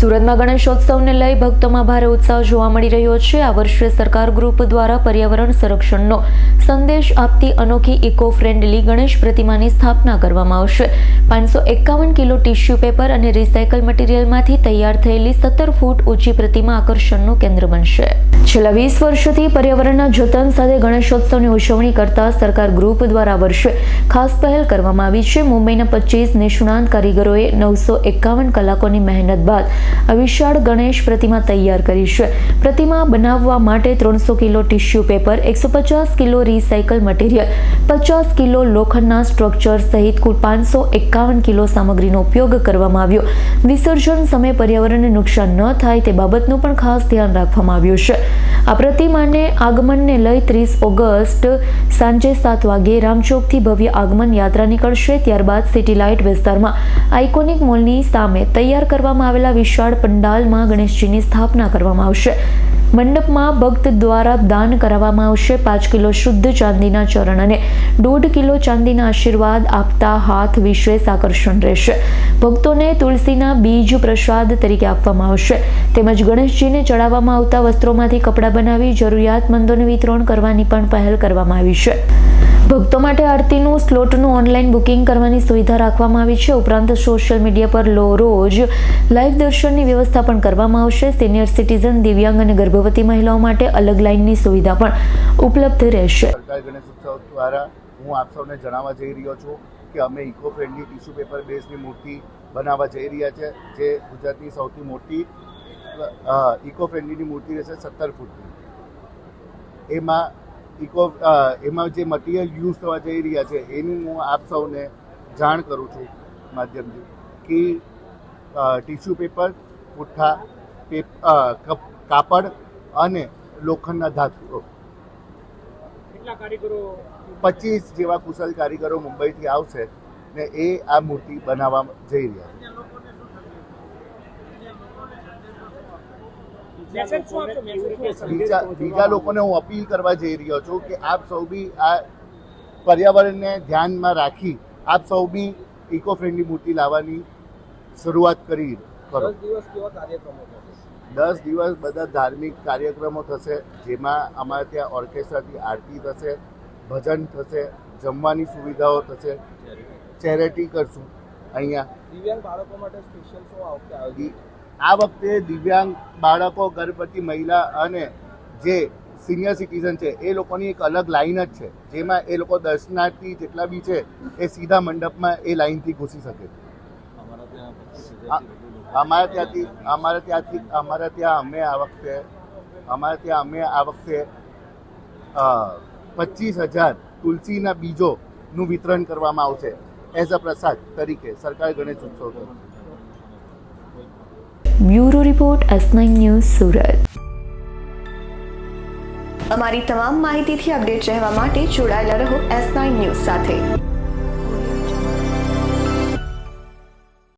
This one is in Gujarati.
સુરતમાં ગણેશોત્સવને લઈ ભક્તોમાં ભારે ઉત્સાહ જોવા મળી રહ્યો છે। આ વર્ષે સરકાર ગ્રુપ દ્વારા પર્યાવરણ સંરક્ષણનો સંદેશ આપતી અનોખી ઇકો ફ્રેન્ડલી ગણેશ પ્રતિમાની સ્થાપના કરવામાં આવશે। 551 કિલો ટિશ્યુ પેપર અને રિસાયકલ મટીરિયલમાંથી તૈયાર થયેલી 17 ફૂટ ઊંચી પ્રતિમા આકર્ષણનું કેન્દ્ર બનશે। છેલ્લા 20 વર્ષથી પર્યાવરણના જતન સાથે ગણેશોત્સવની ઉજવણી કરતા સરકાર ગ્રુપ દ્વારા વર્ષે ખાસ પહેલ કરવામાં આવી છે। મુંબઈના 25 નિષ્ણાંત કારીગરોએ 951 કલાકોની મહેનત બાદ આ વિશાળ ગણેશ પ્રતિમા તૈયાર કરી છે। પ્રતિમા બનાવવા માટે 300 kilo tissue paper, 150 kilo recycle material, 50 kilo લોખંડના સ્ટ્રક્ચર સહિત કુલ 551 કિલો સામગ્રીનો ઉપયોગ કરવામાં આવ્યો। વિસર્જન સમયે પર્યાવરણને નુકસાન ન થાય તે બાબતનું પણ ખાસ ધ્યાન રાખવામાં આવ્યું છે। આ પ્રતિમાને આગમનને લઈ 30 ઓગસ્ટ સાંજે 7 વાગે રામચોકથી ભવ્ય આગમન યાત્રા નીકળશે। ત્યારબાદ સિટી લાઇટ વિસ્તારમાં આઇકોનિક મોલની સામે તૈયાર કરવામાં આવેલા વિશાળ પંડાલમાં ગણેશજીની સ્થાપના કરવામાં આવશે। મંડપમાં ભક્ત દ્વારા દાન કરાવવામાં આવશે। 5 કિલો શુદ્ધ ચાંદીના ચરણ અને 1.5 કિલો ચાંદીના આશીર્વાદ આપતા હાથ વિશેષ આકર્ષણ રહેશે। ભક્તોને તુલસીના બીજ પ્રસાદ તરીકે આપવામાં આવશે તેમજ ગણેશજીને ચડાવવામાં આવતા વસ્ત્રોમાંથી કપડાં બનાવી જરૂરિયાતમંદોને વિતરણ કરવાની પણ પહેલ કરવામાં આવી છે। ભક્તો માટે આરતીનું સ્લોટનું ઓનલાઈન બુકિંગ કરવાની સુવિધા રાખવામાં આવી છે। ઉપરાંત સોશિયલ મીડિયા પર રોજ લાઈવ દર્શનની વ્યવસ્થા પણ કરવામાં આવશે। સિનિયર સિટીઝન, દિવ્યાંગ અને ગર્ભવતી મહિલાઓ માટે અલગ લાઈનની સુવિધા પણ ઉપલબ્ધ રહેશે। સરકાર ગણેશ ઉત્સવ દ્વારા હું આપ સૌને જણાવવા જઈ રહ્યો છું કે અમે ઇકો ફ્રેન્ડલી ટિશ્યુ પેપર બેઝની મૂર્તિ બનાવવા જઈ રહ્યા છે, જે ગુજરાતની સૌથી મોટી ઇકો ફ્રેન્ડલીની મૂર્તિ રહેશે 17 ફૂટની। એમાં જે મટીરિયલ યુઝ થવા જઈ રહ્યા છે એની હું આપ સૌને જાણ કરું છું માધ્યમથી કે ટિશ્યુ પેપર, પુઠ્ઠા, કાપડ અને લોખંડના ધાતુઓ 25 જેવા કુશળ કારીગરો મુંબઈથી આવશે ને એ આ મૂર્તિ બનાવવા જઈ રહ્યા છે। બીજા લોકોને હું અપીલ કરવા જઈ રહ્યો છું કે આપ સૌ બી આ પર્યાવરણને ધ્યાનમાં રાખી આપ સૌ બી ઇકો ફ્રેન્ડલી મૂર્તિ લાવવાની શરૂઆત કરી કરો। 10 દિવસ બધા ધાર્મિક કાર્યક્રમો થશે, જેમાં અમારે ત્યાં ઓર્કેસ્ટ્રાથી આરતી થશે, ભજન થશે, જમવાની સુવિધાઓ થશે, ચેરિટી કરશું। અહીંયા દિવ્યાંગ બાળકો માટે સ્પેશિયલ શું આવશે? આ વખતે દિવ્યાંગ બાળકો, ગર્ભવતી મહિલા અને જે સિનિયર સિટીઝન છે એ લોકોની એક અલગ લાઈન જ છે, જેમાં એ લોકો દર્શનાર્થી જેટલા બી છે એ સીધા મંડપમાં એ લાઈનથી ઘૂસી શકે છે। અમારા ત્યાં અમે આ વખતે 25,000 તુલસીના બીજોનું વિતરણ કરવામાં આવશે એઝ અ પ્રસાદ તરીકે સરકાર ગણેશ ઉત્સવ તરફથી। Bureau report, S9 news, Surat. અમારી તમામ માહિતીથી અપડેટ રહેવા માટે જોડાયેલા રહો S9 ન્યૂઝ સાથે।